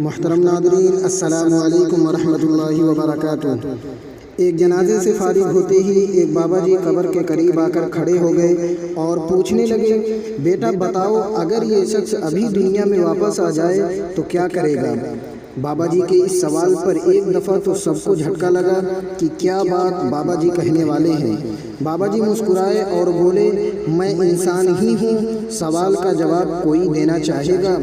محترم ناظرین، السلام علیکم ورحمۃ اللہ وبرکاتہ۔ ایک جنازے سے فارغ ہوتے ہی ایک بابا جی قبر کے قریب آ کر کھڑے ہو گئے اور پوچھنے لگے، بیٹا بتاؤ، اگر یہ شخص ابھی دنیا میں واپس آ جائے تو کیا کرے گا؟ بابا جی کے اس سوال پر ایک دفعہ تو سب کو جھٹکا لگا کہ کیا بات بابا جی کہنے والے ہیں۔ بابا جی مسکرائے اور بولے، میں انسان ہی ہوں، سوال کا جواب کوئی دینا چاہے گا؟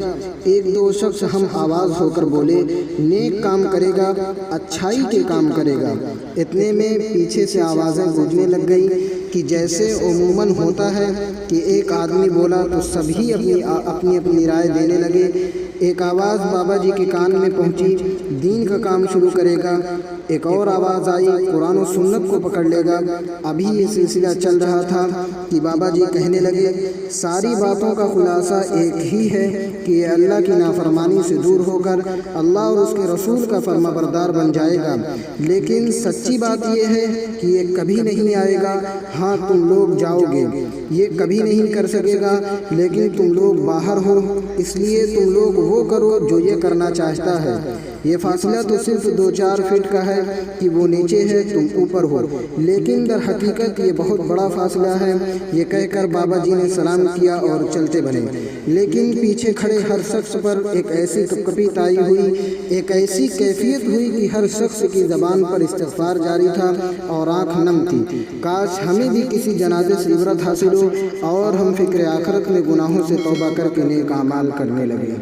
ایک دو شخص ہم آواز ہو کر بولے، نیک کام کرے گا، اچھائی کے کام کرے گا۔ اتنے میں پیچھے سے آوازیں گونجنے لگ گئیں کہ جیسے عموماً ہوتا ہے کہ ایک آدمی بولا تو سبھی اپنی رائے دینے لگے۔ ایک آواز بابا جی کے کان میں پہنچی، دین کا کام شروع کرے گا۔ ایک اور آواز آئی، قرآن و سنت کو پکڑ لے گا۔ ابھی یہ سلسلہ چل رہا تھا کہ بابا جی کہنے لگے، ساری باتوں کا خلاصہ ایک ہی ہے کہ یہ اللہ کی نافرمانی سے دور ہو کر اللہ اور اس کے رسول کا فرما بردار بن جائے گا، لیکن سچی بات یہ ہے کہ یہ کبھی نہیں آئے گا۔ ہاں، تم لوگ جاؤ گے، یہ کبھی نہیں کر سکے گا، لیکن تم لوگ باہر ہو، اس لیے تم لوگ وہ کرو جو یہ کرنا چاہتا ہے۔ یہ فاصلہ تو صرف 2-4 فٹ کا ہے کہ وہ نیچے ہے، تم اوپر ہو، لیکن در حقیقت یہ بہت بڑا فاصلہ ہے۔ یہ کہہ کر بابا جی نے سلام کیا اور چلتے بنے، لیکن پیچھے کھڑے ہر شخص پر ایک ایسی کپکپی طائی ہوئی، ایک ایسی کیفیت ہوئی کہ ہر شخص کی زبان پر استغفار جاری تھا اور آنکھ نم تھی۔ کاش ہمیں بھی کسی جنازے سے عبرت حاصل ہو اور ہم فکر آخرت میں گناہوں سے توبہ کر کے نیک اعمال کرنے لگے۔